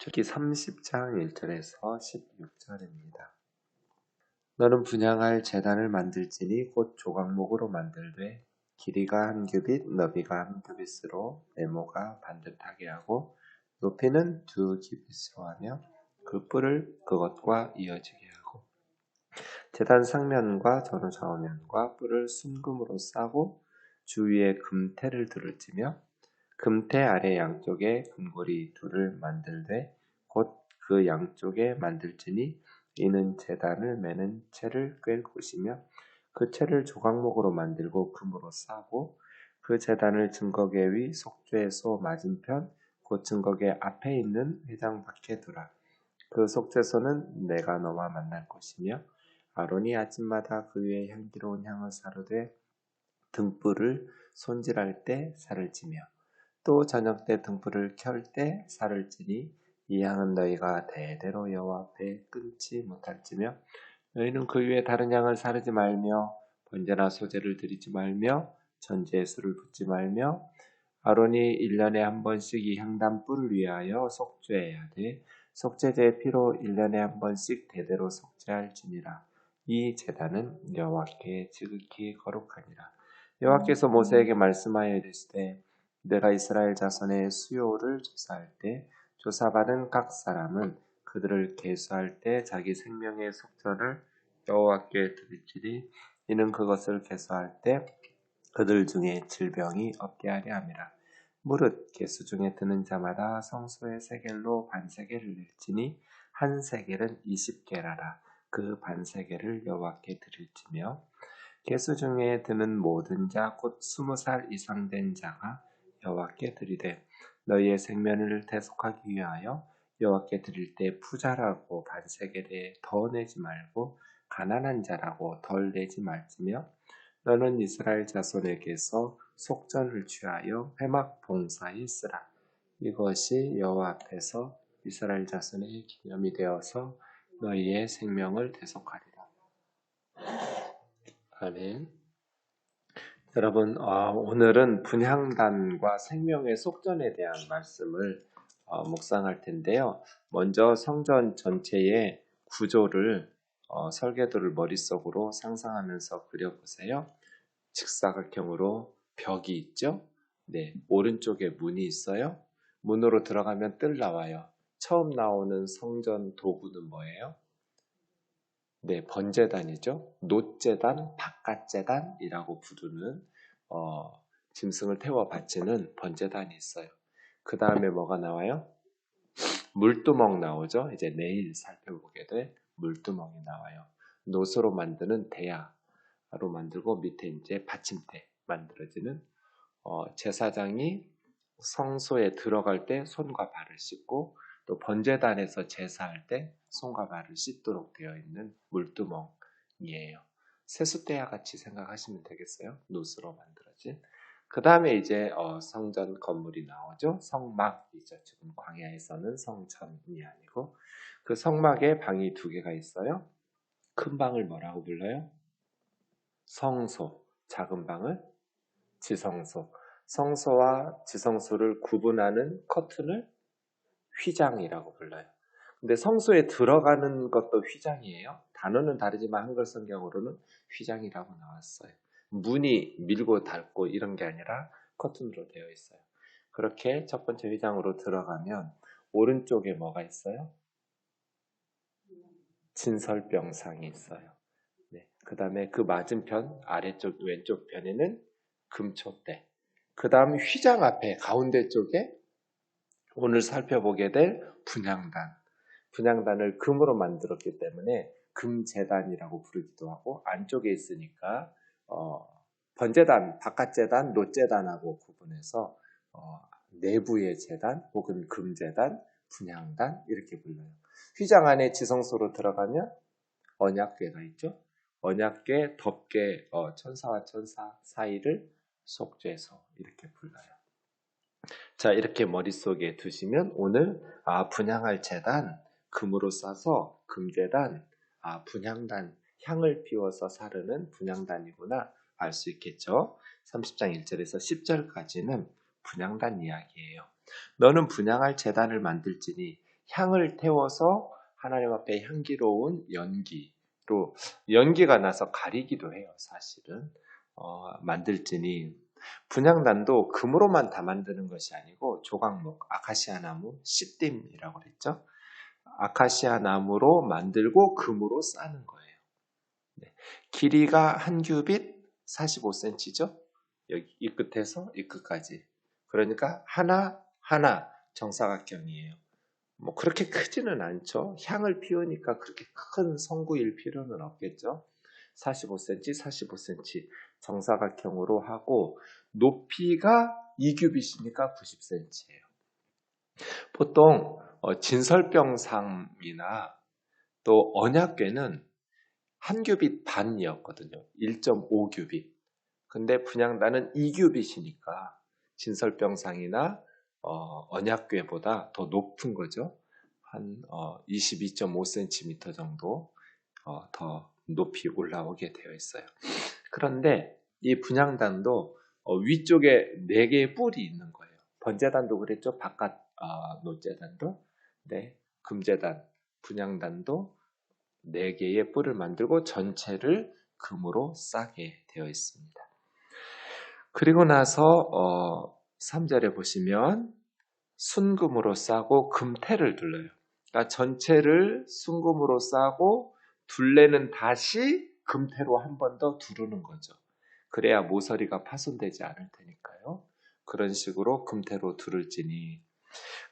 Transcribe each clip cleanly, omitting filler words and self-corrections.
출애굽기 30장 1절에서 16절입니다. 너는 분향할 제단을 만들지니 곧 조각목으로 만들되 길이가 한 규빗, 너비가 한 규빗으로 네모가 반듯하게 하고 높이는 2규빗으로 하며 그 뿔을 그것과 이어지게 하고 제단 상면과 전후 좌우면과 뿔을 순금으로 싸고 주위에 금테를 두르지며 금테 아래 양쪽에 금고리 둘을 만들되 곧 그 양쪽에 만들지니 이는 제단을 매는 채를 꿰 곳이며 그 채를 조각목으로 만들고 금으로 싸고 그 제단을 증거계 위 속죄소 맞은편 곧 증거계 앞에 있는 회장 밖에 두라. 그 속죄소는 내가 너와 만날 곳이며 아론이 아침마다 그 위에 향기로운 향을 사르되 등불을 손질할 때 살을 찌며 또 저녁 때 등불을 켤 때 살을 찌니 이 향은 너희가 대대로 여호와 앞에 끊지 못할지며 너희는 그 위에 다른 향을 사르지 말며 번제나 소제를 드리지 말며 전제에 술을 붓지 말며 아론이 1년에 한 번씩 이 향단 뿔을 위하여 속죄해야 돼 속죄제의 피로 1년에 한 번씩 대대로 속죄할지니라. 이 제단은 여호와께 지극히 거룩하니라. 여호와께서 모세에게 말씀하여 이르시되 내가 이스라엘 자손의 수요를 조사할 때 조사받은 각 사람은 그들을 계수할 때 자기 생명의 속전을 여호와께 드릴지니 이는 그것을 계수할 때 그들 중에 질병이 없게 하려 함이라. 무릇 계수 중에 드는 자마다 성소의 세겔로 반세겔을 낼지니 한 세겔은 20게라라. 그 반세겔을 여호와께 드릴지며 계수 중에 드는 모든 자 곧 20살 이상 된 자가 여호와께 드리되 너희의 생면을 대속하기 위하여 여호와께 드릴 때 부자라고 반세겔에 더 내지 말고 가난한 자라고 덜 내지 말지며 너는 이스라엘 자손에게서 속전을 취하여 회막 봉사에 쓰라. 이것이 여호와 앞에서 이스라엘 자손의 기념이 되어서 너희의 생명을 대속하리라. 아멘. 여러분, 오늘은 분향단과 생명의 속전에 대한 말씀을 묵상할 텐데요. 먼저 성전 전체의 구조를 설계도를 머릿속으로 상상하면서 그려보세요. 직사각형으로 벽이 있죠. 네, 오른쪽에 문이 있어요. 문으로 들어가면 뜰 나와요. 처음 나오는 성전 도구는 뭐예요? 네, 번제단이죠. 놋제단, 바깥제단이라고 부르는 짐승을 태워 바치는 번제단이 있어요. 그 다음에 뭐가 나와요? 물두멍 나오죠. 이제 내일 살펴보게 될 물두멍이 나와요. 놋으로 만드는 대야로 만들고 밑에 이제 받침대 만들어지는 제사장이 성소에 들어갈 때 손과 발을 씻고 또 번제단에서 제사할 때 손과 발을 씻도록 되어 있는 물두멍이에요. 세숫대야 같이 생각하시면 되겠어요. 놋으로 만들어진. 그 다음에 이제 성전 건물이 나오죠. 성막이죠. 지금 광야에서는 성전이 아니고 그 성막에 방이 2개가 있어요. 큰 방을 뭐라고 불러요? 성소, 작은 방을 지성소. 성소와 지성소를 구분하는 커튼을 휘장이라고 불러요. 근데 성소에 들어가는 것도 휘장이에요. 단어는 다르지만 한글 성경으로는 휘장이라고 나왔어요. 문이 밀고 닫고 이런 게 아니라 커튼으로 되어 있어요. 그렇게 첫 번째 휘장으로 들어가면 오른쪽에 뭐가 있어요? 진설병상이 있어요. 네. 그 다음에 그 맞은편 아래쪽 왼쪽 편에는 금초대. 그 다음 휘장 앞에 가운데 쪽에 오늘 살펴보게 될 분향단. 분향단을 금으로 만들었기 때문에 금제단이라고 부르기도 하고 안쪽에 있으니까 번제단, 바깥제단, 놋제단하고 구분해서 내부의 제단 혹은 금제단, 분향단 이렇게 불러요. 휘장 안에 지성소로 들어가면 언약궤가 있죠. 언약궤, 덮개, 천사와 천사 사이를 속죄소 이렇게 불러요. 자, 이렇게 머릿속에 두시면 오늘 분향할 제단 금으로 싸서 금제단, 분향단 향을 피워서 사르는 분향단이구나 알 수 있겠죠. 30장 1절에서 10절까지는 분향단 이야기예요. 너는 분향할 제단을 만들지니 향을 태워서 하나님 앞에 향기로운 연기로 연기가 나서 가리기도 해요. 사실은 만들진이 분향단도 금으로만 다 만드는 것이 아니고 조각목, 아카시아 나무, 시딤이라고 그랬죠. 아카시아 나무로 만들고 금으로 싸는 거예요. 네. 길이가 한 규빗 45cm죠. 여기 이 끝에서 이 끝까지. 그러니까 하나 정사각형이에요. 뭐 그렇게 크지는 않죠. 향을 피우니까 그렇게 큰 성구일 필요는 없겠죠. 45cm, 45cm 정사각형으로 하고 높이가 2규빗이니까 90cm예요. 보통 진설병상이나 또 언약궤는 한 규빗 반이었거든요. 1.5규빗. 근데 분향단은 2규빗이니까 진설병상이나 언약궤보다 더 높은 거죠. 한 22.5cm 정도 더 높이 올라오게 되어 있어요. 그런데 이 분향단도 위쪽에 4개의 뿔이 있는 거예요. 번제단도 그랬죠. 바깥 노제단도. 네, 금제단, 분향단도 4개의 뿔을 만들고 전체를 금으로 싸게 되어 있습니다. 그리고 나서 3절에 보시면 순금으로 싸고 금태를 둘러요. 그러니까 전체를 순금으로 싸고 둘레는 다시 금태로 한 번 더 두르는 거죠. 그래야 모서리가 파손되지 않을 테니까요. 그런 식으로 금태로 두를지니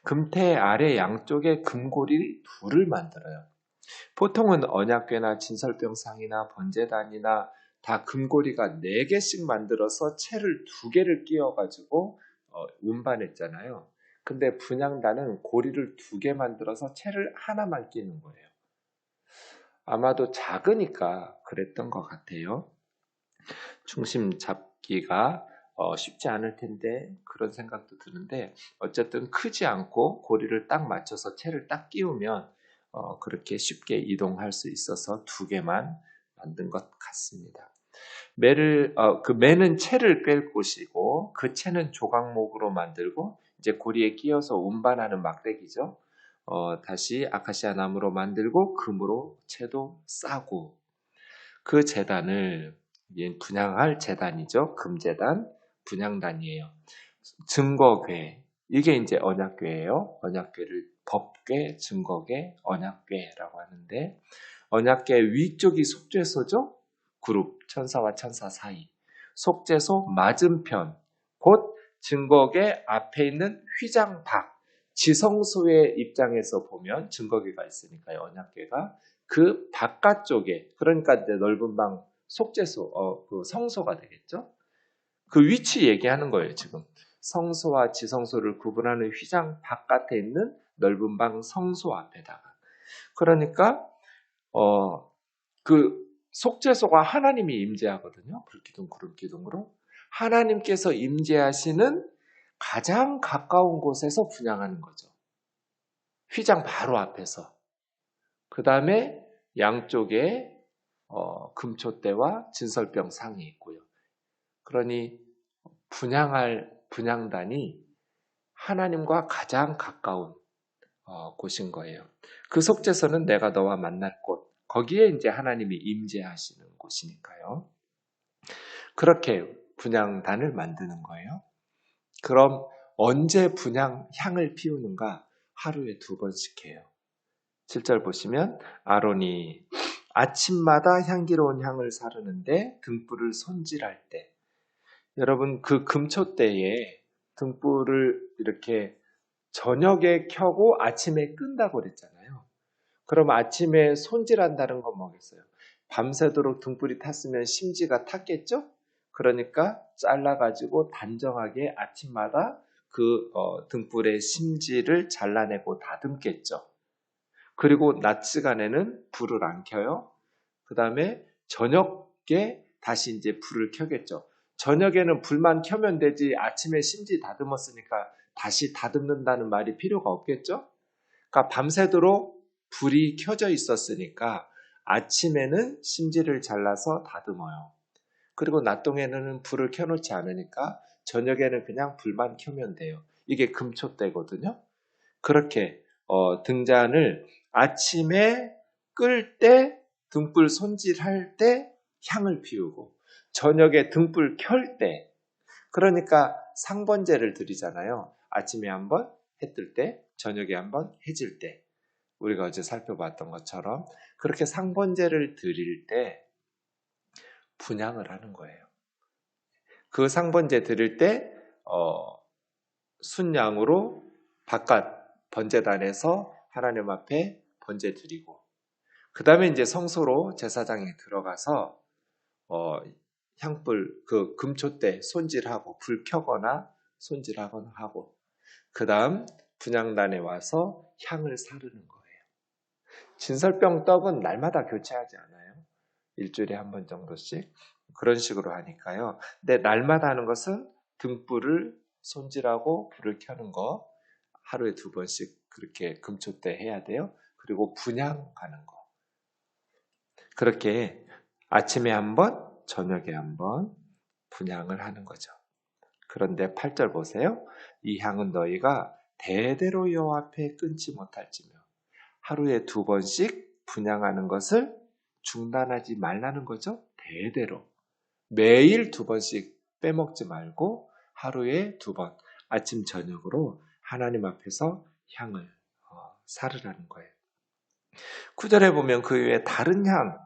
금태 아래 양쪽에 금고리 둘을 만들어요. 보통은 언약궤나 진설병상이나 번제단이나 다 금고리가 4개씩 만들어서 채를 2개를 끼워가지고 운반했잖아요. 근데 분향단은 고리를 2개 만들어서 채를 하나만 끼는 거예요. 아마도 작으니까 그랬던 것 같아요. 중심 잡기가 쉽지 않을 텐데 그런 생각도 드는데 어쨌든 크지 않고 고리를 딱 맞춰서 채를 딱 끼우면 그렇게 쉽게 이동할 수 있어서 2개만 만든 것 같습니다. 그 매는 채를 꿰 곳이고 그 채는 조각목으로 만들고 이제 고리에 끼워서 운반하는 막대기죠. 다시 아카시아 나무로 만들고 금으로 채도 싸고 그 제단을 분향할 제단이죠. 금제단, 분향단이에요. 증거궤 이게 이제 언약궤예요. 언약궤를 법궤, 증거궤, 언약궤라고 하는데 언약궤 위쪽이 속죄소죠. 그룹 천사와 천사 사이. 속죄소 맞은편 곧 증거궤 앞에 있는 휘장 밖. 지성소의 입장에서 보면 증거궤가 있으니까요. 언약궤가 그 바깥쪽에 그러니까 이제 넓은 방 속죄소 그 성소가 되겠죠. 그 위치 얘기하는 거예요. 지금 성소와 지성소를 구분하는 휘장 바깥에 있는 넓은 방 성소 앞에다가 그러니까 그 속죄소가 하나님이 임재하거든요. 불기둥 구름기둥으로 하나님께서 임재하시는 가장 가까운 곳에서 분향하는 거죠. 휘장 바로 앞에서. 그 다음에 양쪽에 금초대와 진설병 상이 있고요. 그러니 분향할 분향단이 하나님과 가장 가까운 곳인 거예요. 그 속죄소는 내가 너와 만날 곳. 거기에 이제 하나님이 임재하시는 곳이니까요. 그렇게 분향단을 만드는 거예요. 그럼 언제 분향향을 피우는가? 하루에 2번씩 해요. 7절 보시면 아론이 아침마다 향기로운 향을 사르는데 등불을 손질할 때 여러분 그 금초대에 등불을 이렇게 저녁에 켜고 아침에 끈다고 그랬잖아요. 그럼 아침에 손질한다는 건 뭐겠어요? 밤새도록 등불이 탔으면 심지가 탔겠죠? 그러니까 잘라가지고 단정하게 아침마다 그 등불의 심지를 잘라내고 다듬겠죠. 그리고 낮 시간에는 불을 안 켜요. 그 다음에 저녁에 다시 이제 불을 켜겠죠. 저녁에는 불만 켜면 되지 아침에 심지 다듬었으니까 다시 다듬는다는 말이 필요가 없겠죠. 그러니까 밤새도록 불이 켜져 있었으니까 아침에는 심지를 잘라서 다듬어요. 그리고 낮 동에는 불을 켜놓지 않으니까 저녁에는 그냥 불만 켜면 돼요. 이게 금초대거든요. 그렇게 등잔을 아침에 끌 때, 등불 손질할 때 향을 피우고, 저녁에 등불 켤 때, 그러니까 상번제를 드리잖아요. 아침에 한번 해 뜰 때, 저녁에 한번 해질 때, 우리가 어제 살펴봤던 것처럼 그렇게 상번제를 드릴 때 분향을 하는 거예요. 그 상번제 드릴 때 순양으로 바깥 번제단에서 하나님 앞에 번제 드리고, 그 다음에 이제 성소로 제사장이 들어가서 향불 그 금초대 손질하고 불 켜거나 손질하거나 하고, 그 다음 분향단에 와서 향을 사르는 거예요. 진설병 떡은 날마다 교체하지 않아요. 일주일에 한 번 정도씩 그런 식으로 하니까요. 근데 날마다 하는 것은 등불을 손질하고 불을 켜는 거 하루에 2번씩 그렇게 금초 때 해야 돼요. 그리고 분향하는 거. 그렇게 아침에 한 번, 저녁에 한 번 분향을 하는 거죠. 그런데 8절 보세요. 이 향은 너희가 대대로 여호와 앞에 끊지 못할지며 하루에 2번씩 분향하는 것을 중단하지 말라는 거죠. 대대로. 매일 2번씩 빼먹지 말고 하루에 2번 아침 저녁으로 하나님 앞에서 향을 사르라는 거예요. 9절에 보면 그 외에 다른 향,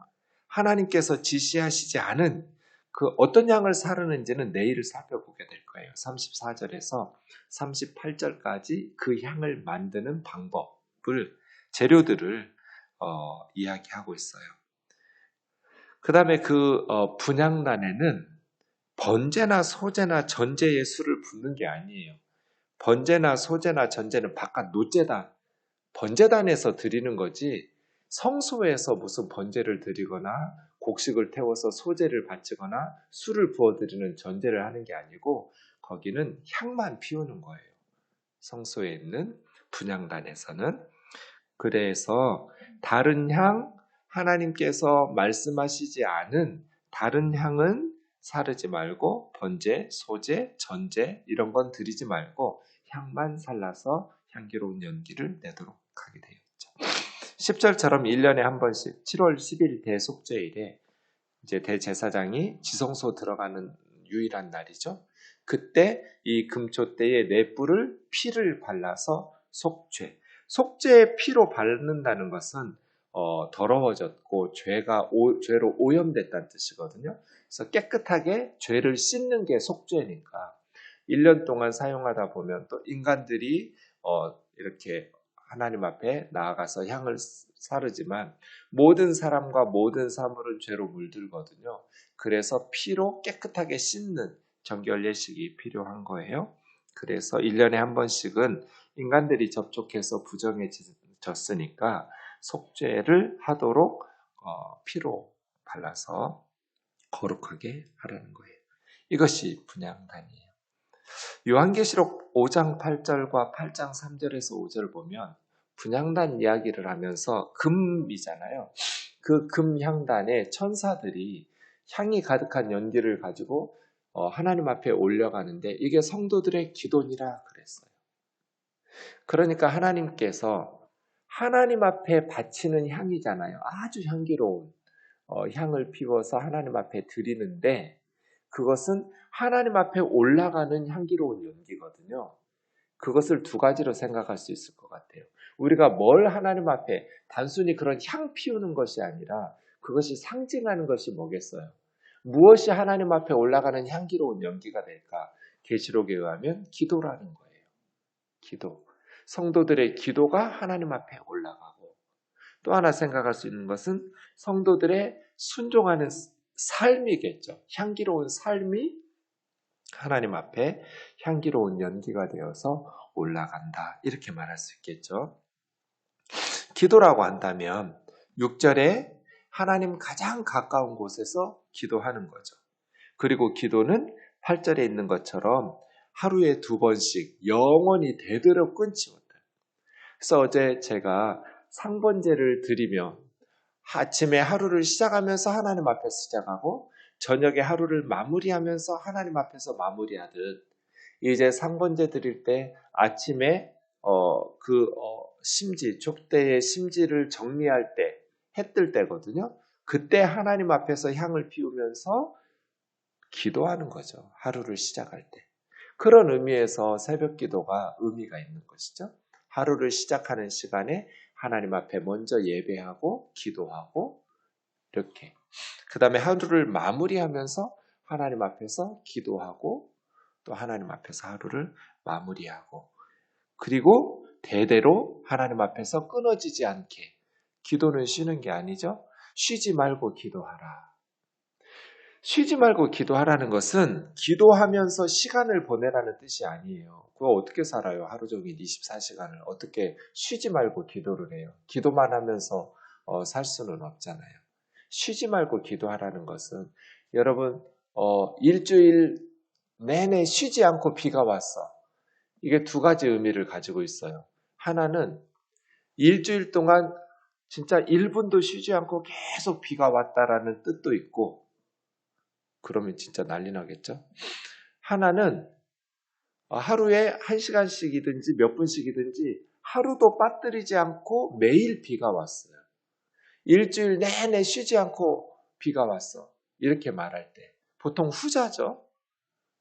하나님께서 지시하시지 않은 그 어떤 향을 사르는지는 내일 살펴보게 될 거예요. 34절에서 38절까지 그 향을 만드는 방법을, 재료들을 이야기하고 있어요. 그 다음에 그 분향단에는 번제나 소제나 전제의 술을 붓는 게 아니에요. 번제나 소제나 전제는 바깥 노제단, 번제단에서 드리는 거지, 성소에서 무슨 번제를 드리거나 곡식을 태워서 소제를 바치거나 술을 부어드리는 전제를 하는 게 아니고, 거기는 향만 피우는 거예요. 성소에 있는 분향단에서는. 그래서 다른 향, 하나님께서 말씀하시지 않은 다른 향은 사르지 말고 번제, 소제, 전제 이런 건 드리지 말고 향만 살라서 향기로운 연기를 내도록 하게 되어 있죠. 10절처럼 1년에 한 번씩 7월 10일 대속죄일에 이제 대제사장이 지성소 들어가는 유일한 날이죠. 그때 이 금초대에 넷불을 피를 발라서 속죄. 속죄의 피로 바른다는 것은 더러워졌고 죄로 오염됐다는 뜻이거든요. 그래서 깨끗하게 죄를 씻는 게 속죄니까 1년 동안 사용하다 보면 또 인간들이 이렇게 하나님 앞에 나아가서 향을 사르지만 모든 사람과 모든 사물은 죄로 물들거든요. 그래서 피로 깨끗하게 씻는 정결 예식이 필요한 거예요. 그래서 1년에 한 번씩은 인간들이 접촉해서 부정해졌으니까 속죄를 하도록 피로 발라서 거룩하게 하라는 거예요. 이것이 분향단이에요. 요한계시록 5장 8절과 8장 3절에서 5절 보면 분향단 이야기를 하면서 금이잖아요. 그 금향단에 천사들이 향이 가득한 연기를 가지고 하나님 앞에 올려가는데 이게 성도들의 기도니라 그랬어요. 그러니까 하나님께서 하나님 앞에 바치는 향이잖아요. 아주 향기로운 향을 피워서 하나님 앞에 드리는데 그것은 하나님 앞에 올라가는 향기로운 연기거든요. 그것을 2가지로 생각할 수 있을 것 같아요. 우리가 뭘 하나님 앞에 단순히 그런 향 피우는 것이 아니라 그것이 상징하는 것이 뭐겠어요? 무엇이 하나님 앞에 올라가는 향기로운 연기가 될까? 계시록에 의하면 기도라는 거예요. 기도. 성도들의 기도가 하나님 앞에 올라가고, 또 하나 생각할 수 있는 것은 성도들의 순종하는 삶이겠죠. 향기로운 삶이 하나님 앞에 향기로운 연기가 되어서 올라간다. 이렇게 말할 수 있겠죠. 기도라고 한다면 6절에 하나님 가장 가까운 곳에서 기도하는 거죠. 그리고 기도는 8절에 있는 것처럼 하루에 2번씩 영원히 대대로 끊지 못해요. 그래서 어제 제가 상번제를 드리며 아침에 하루를 시작하면서 하나님 앞에서 시작하고 저녁에 하루를 마무리하면서 하나님 앞에서 마무리하듯 이제 상번제 드릴 때 아침에 심지, 족대의 심지를 정리할 때, 해 뜰 때거든요. 그때 하나님 앞에서 향을 피우면서 기도하는 거죠. 하루를 시작할 때. 그런 의미에서 새벽 기도가 의미가 있는 것이죠. 하루를 시작하는 시간에 하나님 앞에 먼저 예배하고 기도하고 이렇게. 그 다음에 하루를 마무리하면서 하나님 앞에서 기도하고 또 하나님 앞에서 하루를 마무리하고 그리고 대대로 하나님 앞에서 끊어지지 않게 기도는 쉬는 게 아니죠. 쉬지 말고 기도하라. 쉬지 말고 기도하라는 것은 기도하면서 시간을 보내라는 뜻이 아니에요. 그거 어떻게 살아요? 하루 종일 24시간을 어떻게 쉬지 말고 기도를 해요? 기도만 하면서 살 수는 없잖아요. 쉬지 말고 기도하라는 것은 여러분 일주일 내내 쉬지 않고 비가 왔어. 이게 두 가지 의미를 가지고 있어요. 하나는 일주일 동안 진짜 1분도 쉬지 않고 계속 비가 왔다라는 뜻도 있고 그러면 진짜 난리 나겠죠? 하나는 하루에 1시간씩이든지 몇 분씩이든지 하루도 빠뜨리지 않고 매일 비가 왔어요. 일주일 내내 쉬지 않고 비가 왔어. 이렇게 말할 때 보통 후자죠.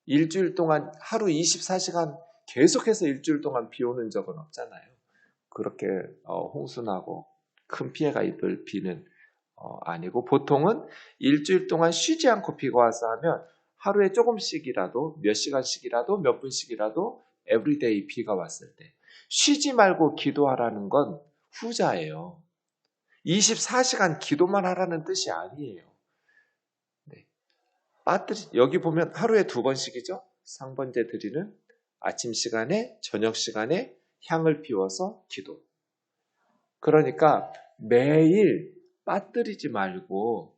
일주일 동안 하루 24시간 계속해서 일주일 동안 비 오는 적은 없잖아요. 그렇게 홍수나고 큰 피해가 입을 비는 아니고 보통은 일주일 동안 쉬지 않고 비가 와서 하면 하루에 조금씩이라도 몇 시간씩이라도 몇 분씩이라도 에브리데이 비가 왔을 때 쉬지 말고 기도하라는 건 후자예요. 24시간 기도만 하라는 뜻이 아니에요. 네. 여기 보면 하루에 2번씩이죠. 상번제 드리는 아침 시간에 저녁 시간에 향을 피워서 기도. 그러니까 매일 빠뜨리지 말고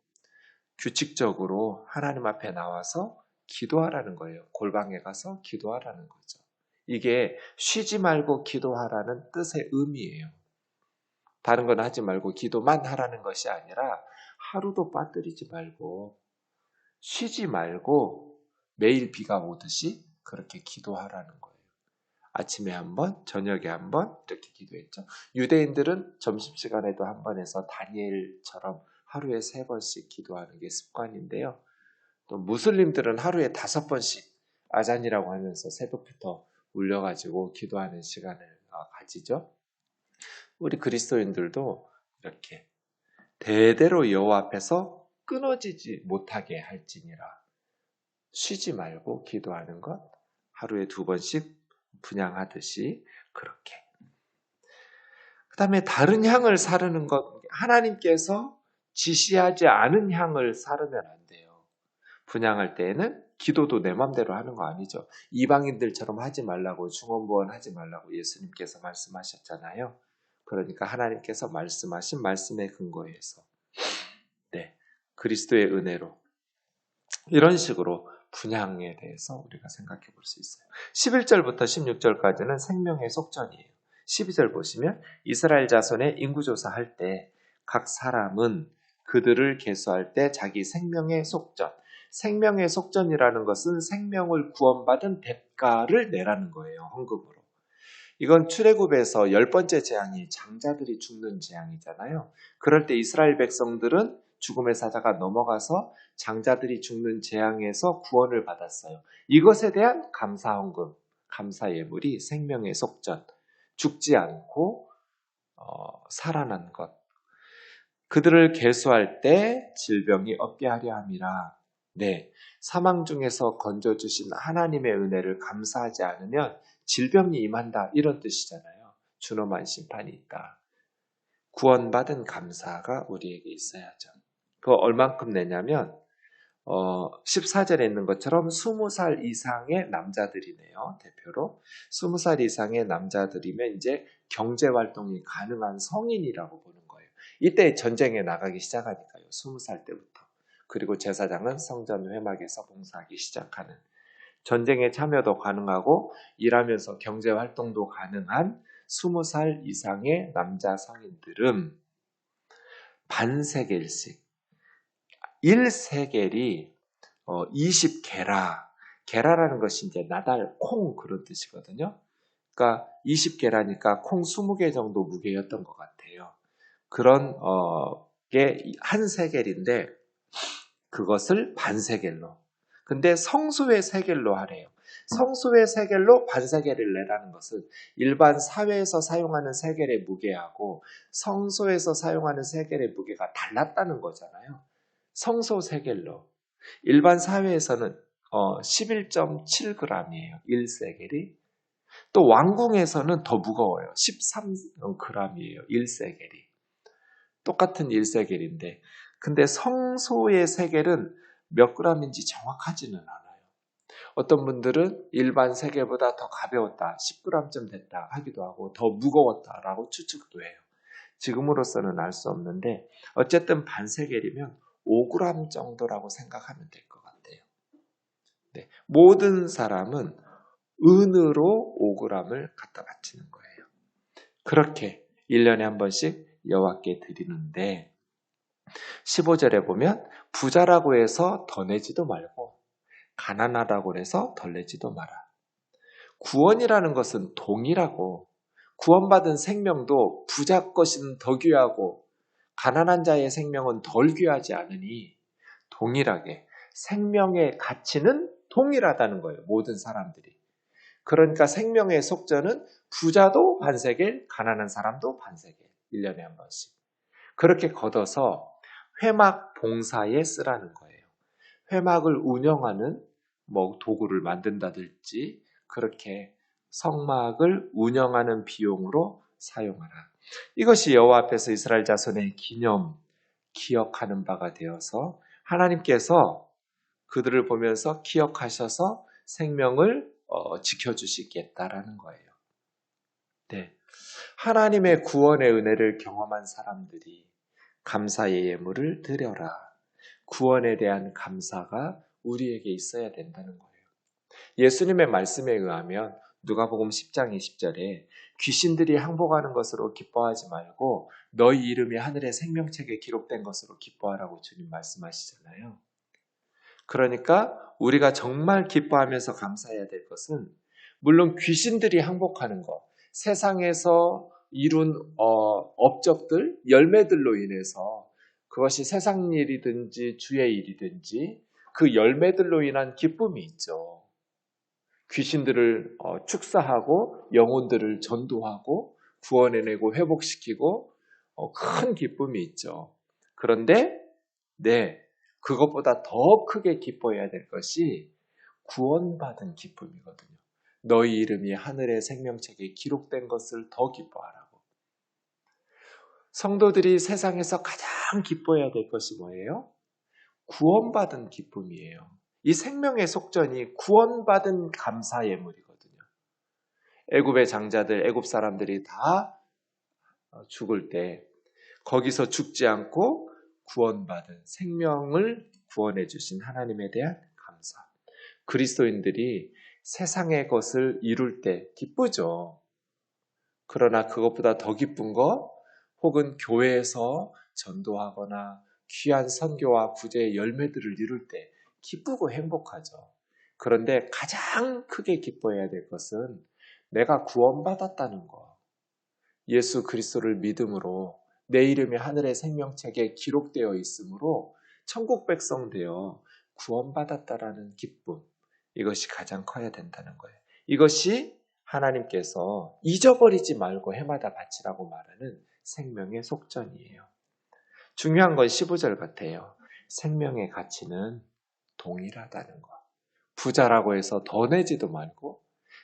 규칙적으로 하나님 앞에 나와서 기도하라는 거예요. 골방에 가서 기도하라는 거죠. 이게 쉬지 말고 기도하라는 뜻의 의미예요. 다른 건 하지 말고 기도만 하라는 것이 아니라 하루도 빠뜨리지 말고 쉬지 말고 매일 비가 오듯이 그렇게 기도하라는 거예요. 아침에 한 번, 저녁에 한 번 이렇게 기도했죠. 유대인들은 점심시간에도 한 번 해서 다니엘처럼 하루에 3번씩 기도하는 게 습관인데요. 또 무슬림들은 하루에 5번씩 아잔이라고 하면서 새벽부터 울려가지고 기도하는 시간을 가지죠. 우리 그리스도인들도 이렇게 대대로 여호와 앞에서 끊어지지 못하게 할지니라. 쉬지 말고 기도하는 것 하루에 2번씩 분향하듯이 그렇게. 그 다음에 다른 향을 사르는 것, 하나님께서 지시하지 않은 향을 사르면 안 돼요. 분향할 때에는 기도도 내 맘대로 하는 거 아니죠. 이방인들처럼 하지 말라고 중언부언 하지 말라고 예수님께서 말씀하셨잖아요. 그러니까 하나님께서 말씀하신 말씀에 근거해서 그리스도의 은혜로 이런 식으로 분향에 대해서 우리가 생각해 볼 수 있어요. 11절부터 16절까지는 생명의 속전이에요. 12절 보시면 이스라엘 자손의 인구조사할 때 각 사람은 그들을 계수할 때 자기 생명의 속전, 생명의 속전이라는 것은 생명을 구원받은 대가를 내라는 거예요. 헌금으로. 이건 출애굽에서 10번째 재앙이 장자들이 죽는 재앙이잖아요. 그럴 때 이스라엘 백성들은 죽음의 사자가 넘어가서 장자들이 죽는 재앙에서 구원을 받았어요. 이것에 대한 감사 헌금, 감사 예물이 생명의 속전, 죽지 않고 살아난 것. 그들을 계수할 때 질병이 없게 하려 함이라. 네, 사망 중에서 건져주신 하나님의 은혜를 감사하지 않으면 질병이 임한다 이런 뜻이잖아요. 준엄한 심판이 있다. 구원받은 감사가 우리에게 있어야죠. 그거 얼만큼 내냐면 14절에 있는 것처럼 20살 이상의 남자들이네요. 대표로 20살 이상의 남자들이면 이제 경제활동이 가능한 성인이라고 보는 거예요. 이때 전쟁에 나가기 시작하니까요. 20살 때부터. 그리고 제사장은 성전 회막에서 봉사하기 시작하는 전쟁에 참여도 가능하고 일하면서 경제활동도 가능한 20살 이상의 남자 성인들은 반세겔씩 1세겔이 20게라. 게라라는 것이 이제 나달, 콩 그런 뜻이거든요. 그러니까 20개라니까 콩 20개 정도 무게였던 것 같아요. 그런 게 한 세겔인데 그것을 반세겔로. 근데 성수의 세겔로 하래요. 성수의 세겔로 반세겔을 내라는 것은 일반 사회에서 사용하는 세겔의 무게하고 성소에서 사용하는 세겔의 무게가 달랐다는 거잖아요. 성소 세겔로. 일반 사회에서는 11.7g이에요. 1세겔이. 또 왕궁에서는 더 무거워요. 13g이에요. 1세겔이. 똑같은 1세겔인데 근데 성소의 세겔은 몇 g인지 정확하지는 않아요. 어떤 분들은 일반 세겔보다 더 가벼웠다, 10g쯤 됐다 하기도 하고 더 무거웠다라고 추측도 해요. 지금으로서는 알 수 없는데 어쨌든 반세겔이면 5g 정도라고 생각하면 될 것 같아요. 네, 모든 사람은 은으로 5g을 갖다 바치는 거예요. 그렇게 1년에 한 번씩 여호와께 드리는데 15절에 보면 부자라고 해서 더 내지도 말고 가난하다고 해서 덜 내지도 마라. 구원이라는 것은 동일하고 구원받은 생명도 부자 것은 더 귀하고 가난한 자의 생명은 덜 귀하지 않으니 동일하게 생명의 가치는 동일하다는 거예요. 모든 사람들이. 그러니까 생명의 속전은 부자도 반세겔, 가난한 사람도 반세겔. 1년에 한 번씩. 그렇게 걷어서 회막 봉사에 쓰라는 거예요. 회막을 운영하는 도구를 만든다든지 그렇게 성막을 운영하는 비용으로 사용하라. 이것이 여호와 앞에서 이스라엘 자손의 기억하는 바가 되어서 하나님께서 그들을 보면서 기억하셔서 생명을 지켜주시겠다라는 거예요. 네. 하나님의 구원의 은혜를 경험한 사람들이 감사의 예물을 드려라. 구원에 대한 감사가 우리에게 있어야 된다는 거예요. 예수님의 말씀에 의하면 누가복음 10장 20절에 귀신들이 항복하는 것으로 기뻐하지 말고 너희 이름이 하늘의 생명책에 기록된 것으로 기뻐하라고 주님 말씀하시잖아요. 그러니까 우리가 정말 기뻐하면서 감사해야 될 것은 물론 귀신들이 항복하는 것, 세상에서 이룬 업적들, 열매들로 인해서 그것이 세상 일이든지 주의 일이든지 그 열매들로 인한 기쁨이 있죠. 귀신들을 축사하고 영혼들을 전도하고 구원해내고 회복시키고 큰 기쁨이 있죠. 그런데 그것보다 더 크게 기뻐해야 될 것이 구원받은 기쁨이거든요. 너희 이름이 하늘의 생명책에 기록된 것을 더 기뻐하라고. 성도들이 세상에서 가장 기뻐해야 될 것이 뭐예요? 구원받은 기쁨이에요. 이 생명의 속전이 구원받은 감사 예물이거든요. 애굽의 장자들, 애굽 사람들이 다 죽을 때 거기서 죽지 않고 구원받은 생명을 구원해 주신 하나님에 대한 감사. 그리스도인들이 세상의 것을 이룰 때 기쁘죠. 그러나 그것보다 더 기쁜 거 혹은 교회에서 전도하거나 귀한 선교와 구제의 열매들을 이룰 때 기쁘고 행복하죠. 그런데 가장 크게 기뻐해야 될 것은 내가 구원받았다는 거. 예수 그리스도를 믿음으로 내 이름이 하늘의 생명책에 기록되어 있으므로 천국 백성 되어 구원받았다라는 기쁨. 이것이 가장 커야 된다는 거예요. 이것이 하나님께서 잊어버리지 말고 해마다 바치라고 말하는 생명의 속전이에요. 중요한 건 15절 같아요. 생명의 가치는 동일하다는 거. 부자라고 해서 더 내지도 말고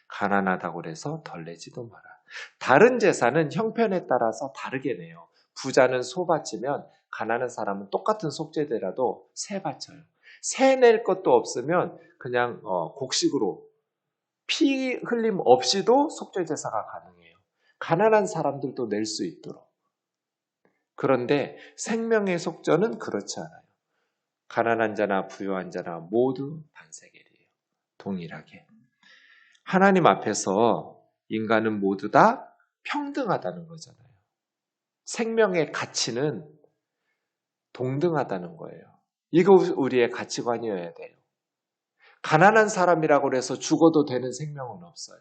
가난하다고 해서 덜 내지도 마라. 다른 재산은 형편에 따라서 다르게 내요. 부자는 소 바치면 가난한 사람은 똑같은 속죄되라도 새 바쳐요. 새 낼 것도 없으면 그냥 곡식으로 피 흘림 없이도 속죄 제사가 가능해요. 가난한 사람들도 낼 수 있도록. 그런데 생명의 속전은 그렇지 않아요. 가난한 자나 부유한 자나 모두 반세겔이에요. 동일하게. 하나님 앞에서 인간은 모두 다 평등하다는 거잖아요. 생명의 가치는 동등하다는 거예요. 이거 우리의 가치관이어야 돼요. 가난한 사람이라고 해서 죽어도 되는 생명은 없어요.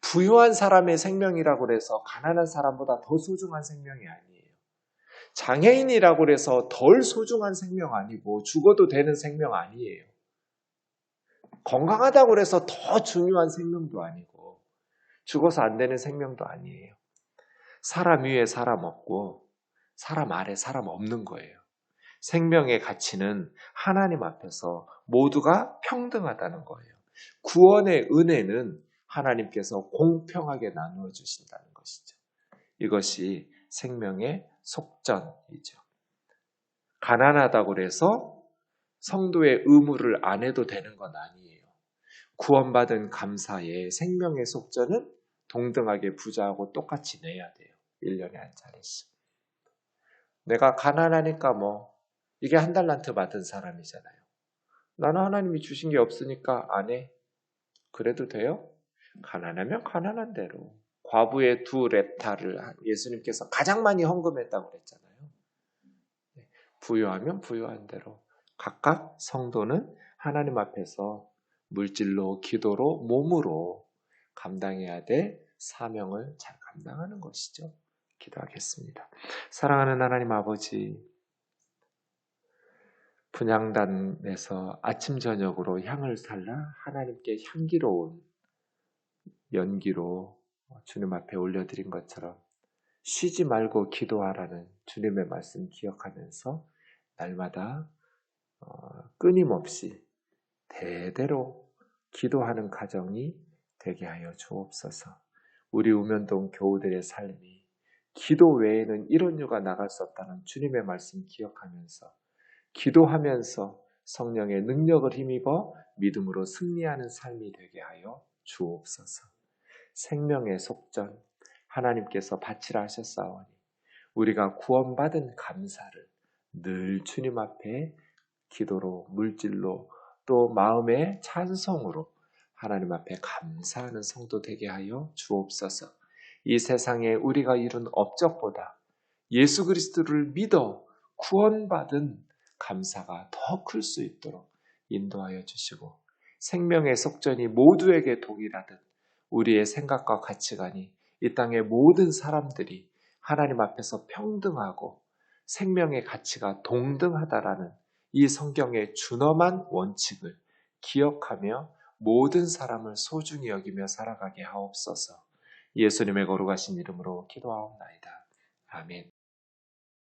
부유한 사람의 생명이라고 해서 가난한 사람보다 더 소중한 생명이 아니에요. 장애인이라고 해서 덜 소중한 생명 아니고 죽어도 되는 생명 아니에요. 건강하다고 해서 더 중요한 생명도 아니고 죽어서 안 되는 생명도 아니에요. 사람 위에 사람 없고 사람 아래 사람 없는 거예요. 생명의 가치는 하나님 앞에서 모두가 평등하다는 거예요. 구원의 은혜는 하나님께서 공평하게 나누어 주신다는 것이죠. 이것이 생명의 속전이죠. 가난하다고 해서 성도의 의무를 안 해도 되는 건 아니에요. 구원받은 감사에 생명의 속전은 동등하게 부자하고 똑같이 내야 돼요. 1년에 한 차례씩. 내가 가난하니까 이게 한 달란트 받은 사람이잖아요. 나는 하나님이 주신 게 없으니까 안 해. 그래도 돼요? 가난하면 가난한 대로. 과부의 2렙타를 예수님께서 가장 많이 헌금했다고 그랬잖아요. 부유하면 부유한 대로. 각각 성도는 하나님 앞에서 물질로, 기도로, 몸으로 감당해야 될 사명을 잘 감당하는 것이죠. 기도하겠습니다. 사랑하는 하나님 아버지, 분향단에서 아침 저녁으로 향을 살라 하나님께 향기로운 연기로 주님 앞에 올려드린 것처럼 쉬지 말고 기도하라는 주님의 말씀 기억하면서 날마다 끊임없이 대대로 기도하는 가정이 되게 하여 주옵소서. 우리 우면동 교우들의 삶이 기도 외에는 이런 유가 나갈 수 없다는 주님의 말씀 기억하면서 기도하면서 성령의 능력을 힘입어 믿음으로 승리하는 삶이 되게 하여 주옵소서. 생명의 속전 하나님께서 바치라 하셨사오니 우리가 구원받은 감사를 늘 주님 앞에 기도로 물질로 또 마음의 찬송으로 하나님 앞에 감사하는 성도 되게 하여 주옵소서. 이 세상에 우리가 이룬 업적보다 예수 그리스도를 믿어 구원받은 감사가 더 클 수 있도록 인도하여 주시고 생명의 속전이 모두에게 동일하듯 우리의 생각과 가치관이 이 땅의 모든 사람들이 하나님 앞에서 평등하고 생명의 가치가 동등하다라는 이 성경의 준엄한 원칙을 기억하며 모든 사람을 소중히 여기며 살아가게 하옵소서. 예수님의 거룩하신 이름으로 기도하옵나이다. 아멘.